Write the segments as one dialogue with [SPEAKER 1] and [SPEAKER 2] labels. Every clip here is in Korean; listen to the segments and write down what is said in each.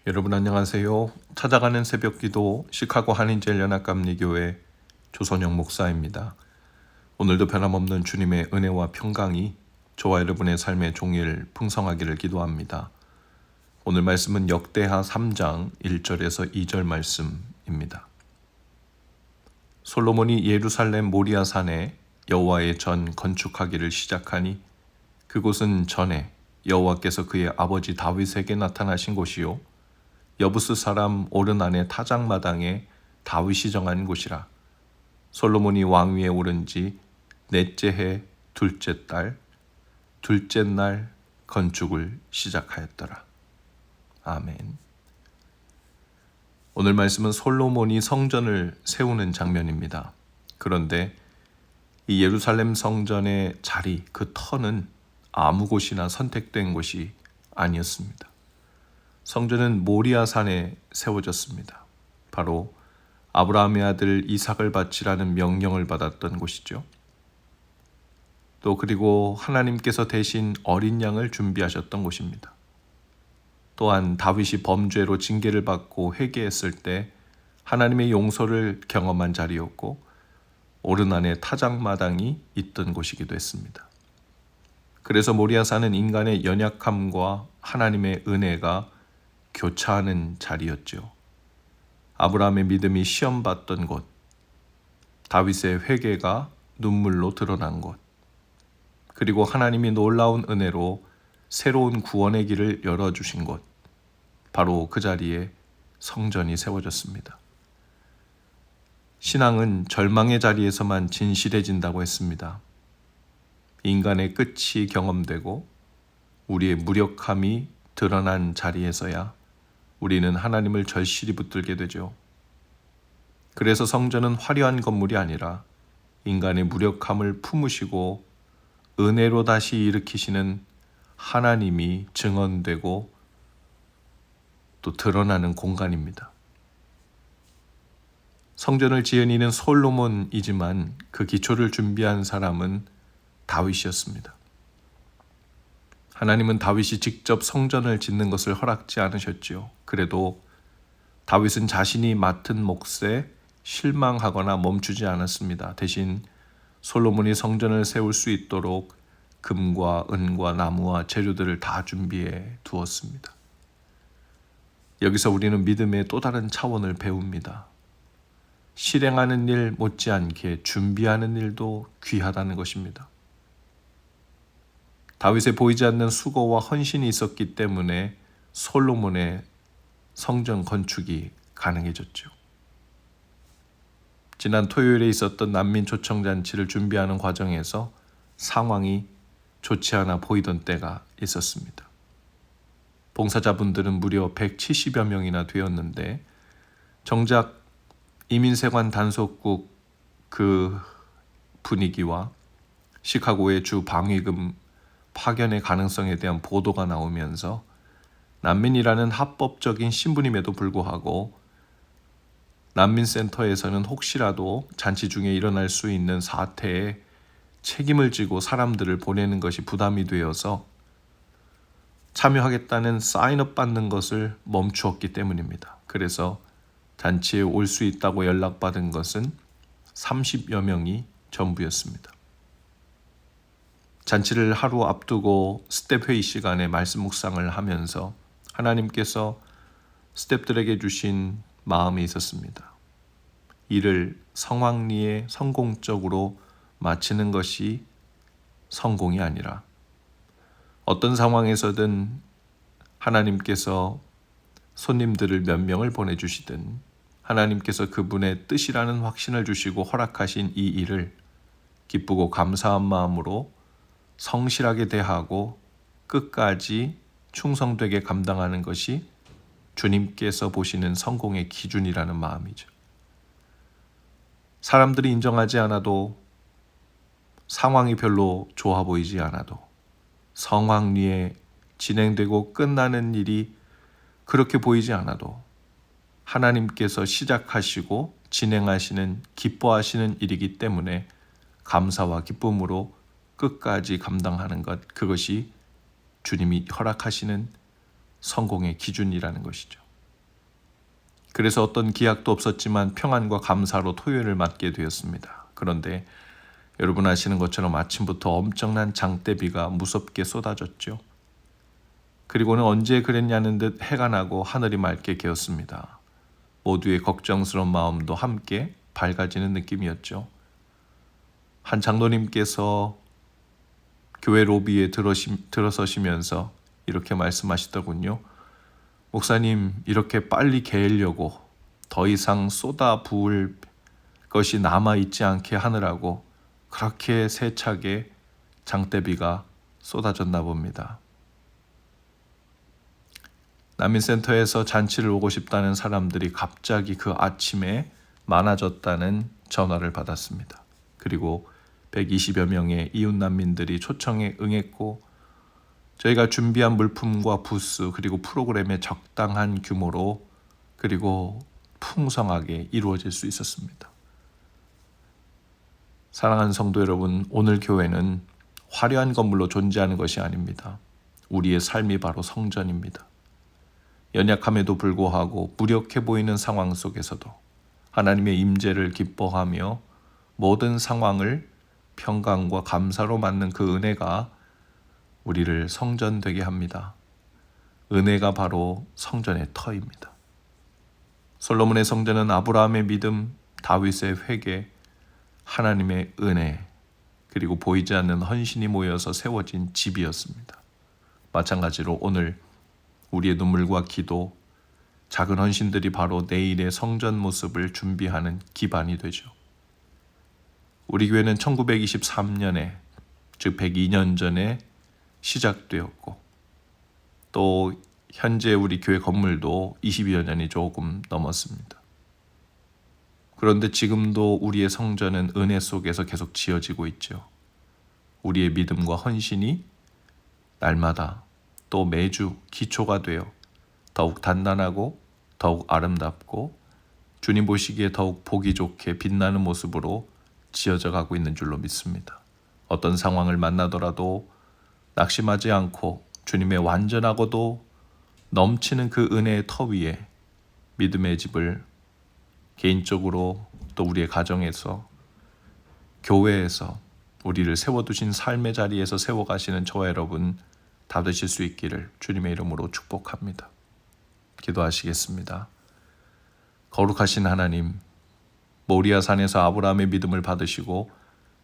[SPEAKER 1] 여러분 안녕하세요. 찾아가는 새벽기도 시카고 한인제일연합감리교회 조선영 목사입니다. 오늘도 변함없는 주님의 은혜와 평강이 저와 여러분의 삶의 종일 풍성하기를 기도합니다. 오늘 말씀은 역대하 3장 1절에서 2절 말씀입니다. 솔로몬이 예루살렘 모리아 산에 여호와의 전 건축하기를 시작하니 그곳은 전에 여호와께서 그의 아버지 다윗에게 나타나신 곳이요 여부스 사람 오르난의 타작마당에 다윗이 정한 곳이라. 솔로몬이 왕위에 오른 지 넷째 해 둘째 달 둘째 날 건축을 시작하였더라. 아멘. 오늘 말씀은 솔로몬이 성전을 세우는 장면입니다. 그런데 이 예루살렘 성전의 자리, 그 터는 아무 곳이나 선택된 곳이 아니었습니다. 성전은 모리아 산에 세워졌습니다. 바로 아브라함의 아들 이삭을 바치라는 명령을 받았던 곳이죠. 또 그리고 하나님께서 대신 어린 양을 준비하셨던 곳입니다. 또한 다윗이 범죄로 징계를 받고 회개했을 때 하나님의 용서를 경험한 자리였고 오르난의 타작마당이 있던 곳이기도 했습니다. 그래서 모리아 산은 인간의 연약함과 하나님의 은혜가 교차하는 자리였죠. 아브라함의 믿음이 시험받던 곳, 다윗의 회개가 눈물로 드러난 곳, 그리고 하나님이 놀라운 은혜로 새로운 구원의 길을 열어주신 곳, 바로 그 자리에 성전이 세워졌습니다. 신앙은 절망의 자리에서만 진실해진다고 했습니다. 인간의 끝이 경험되고 우리의 무력함이 드러난 자리에서야 우리는 하나님을 절실히 붙들게 되죠. 그래서 성전은 화려한 건물이 아니라 인간의 무력함을 품으시고 은혜로 다시 일으키시는 하나님이 증언되고 또 드러나는 공간입니다. 성전을 지은 이는 솔로몬이지만 그 기초를 준비한 사람은 다윗이었습니다. 하나님은 다윗이 직접 성전을 짓는 것을 허락지 않으셨지요. 그래도 다윗은 자신이 맡은 몫에 실망하거나 멈추지 않았습니다. 대신 솔로몬이 성전을 세울 수 있도록 금과 은과 나무와 재료들을 다 준비해 두었습니다. 여기서 우리는 믿음의 또 다른 차원을 배웁니다. 실행하는 일 못지않게 준비하는 일도 귀하다는 것입니다. 다윗의 보이지 않는 수고와 헌신이 있었기 때문에 솔로몬의 성전 건축이 가능해졌죠. 지난 토요일에 있었던 난민 초청잔치를 준비하는 과정에서 상황이 좋지 않아 보이던 때가 있었습니다. 봉사자분들은 무려 170여 명이나 되었는데 정작 이민세관 단속국 그 분위기와 시카고의 주 방위금 파견의 가능성에 대한 보도가 나오면서 난민이라는 합법적인 신분임에도 불구하고 난민센터에서는 혹시라도 잔치 중에 일어날 수 있는 사태에 책임을 지고 사람들을 보내는 것이 부담이 되어서 참여하겠다는 사인업 받는 것을 멈추었기 때문입니다. 그래서 잔치에 올 수 있다고 연락받은 것은 30여 명이 전부였습니다. 잔치를 하루 앞두고 스텝 회의 시간에 말씀 묵상을 하면서 하나님께서 스텝들에게 주신 마음이 있었습니다. 일을 성황리에 성공적으로 마치는 것이 성공이 아니라 어떤 상황에서든 하나님께서 손님들을 몇 명을 보내주시든 하나님께서 그분의 뜻이라는 확신을 주시고 허락하신 이 일을 기쁘고 감사한 마음으로 성실하게 대하고 끝까지 충성되게 감당하는 것이 주님께서 보시는 성공의 기준이라는 마음이죠. 사람들이 인정하지 않아도 상황이 별로 좋아 보이지 않아도 성황리에 진행되고 끝나는 일이 그렇게 보이지 않아도 하나님께서 시작하시고 진행하시는 기뻐하시는 일이기 때문에 감사와 기쁨으로 끝까지 감당하는 것, 그것이 주님이 허락하시는 성공의 기준이라는 것이죠. 그래서 어떤 기약도 없었지만 평안과 감사로 토요일을 맞게 되었습니다. 그런데 여러분 아시는 것처럼 아침부터 엄청난 장대비가 무섭게 쏟아졌죠. 그리고는 언제 그랬냐는 듯 해가 나고 하늘이 맑게 개었습니다. 모두의 걱정스러운 마음도 함께 밝아지는 느낌이었죠. 한 장로님께서 교회 로비에 들어서시면서 이렇게 말씀하시더군요. 목사님, 이렇게 빨리 개려고 더 이상 쏟아 부을 것이 남아있지 않게 하느라고 그렇게 세차게 장대비가 쏟아졌나 봅니다. 난민센터에서 잔치를 오고 싶다는 사람들이 갑자기 그 아침에 많아졌다는 전화를 받았습니다. 그리고 120여 명의 이웃 난민들이 초청에 응했고 저희가 준비한 물품과 부스 그리고 프로그램의 적당한 규모로 그리고 풍성하게 이루어질 수 있었습니다. 사랑하는 성도 여러분, 오늘 교회는 화려한 건물로 존재하는 것이 아닙니다. 우리의 삶이 바로 성전입니다. 연약함에도 불구하고 무력해 보이는 상황 속에서도 하나님의 임재를 기뻐하며 모든 상황을 평강과 감사로 맞는 그 은혜가 우리를 성전되게 합니다. 은혜가 바로 성전의 터입니다. 솔로몬의 성전은 아브라함의 믿음, 다윗의 회개, 하나님의 은혜, 그리고 보이지 않는 헌신이 모여서 세워진 집이었습니다. 마찬가지로 오늘 우리의 눈물과 기도, 작은 헌신들이 바로 내일의 성전 모습을 준비하는 기반이 되죠. 우리 교회는 1923년에, 즉 102년 전에 시작되었고 또 현재 우리 교회 건물도 20여 년이 조금 넘었습니다. 그런데 지금도 우리의 성전은 은혜 속에서 계속 지어지고 있죠. 우리의 믿음과 헌신이 날마다 또 매주 기초가 되어 더욱 단단하고 더욱 아름답고 주님 보시기에 더욱 보기 좋게 빛나는 모습으로 지어져 가고 있는 줄로 믿습니다. 어떤 상황을 만나더라도 낙심하지 않고 주님의 완전하고도 넘치는 그 은혜의 터 위에 믿음의 집을 개인적으로 또 우리의 가정에서 교회에서 우리를 세워두신 삶의 자리에서 세워가시는 저와 여러분 다 되실 수 있기를 주님의 이름으로 축복합니다. 기도하시겠습니다. 거룩하신 하나님, 모리아 산에서 아브라함의 믿음을 받으시고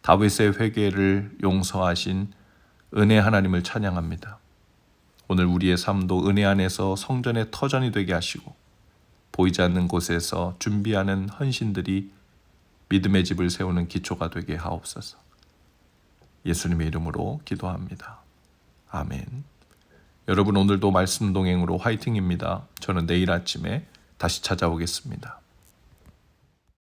[SPEAKER 1] 다윗의 회개를 용서하신 은혜 하나님을 찬양합니다. 오늘 우리의 삶도 은혜 안에서 성전의 터전이 되게 하시고 보이지 않는 곳에서 준비하는 헌신들이 믿음의 집을 세우는 기초가 되게 하옵소서. 예수님의 이름으로 기도합니다. 아멘. 여러분 오늘도 말씀 동행으로 화이팅입니다. 저는 내일 아침에 다시 찾아오겠습니다.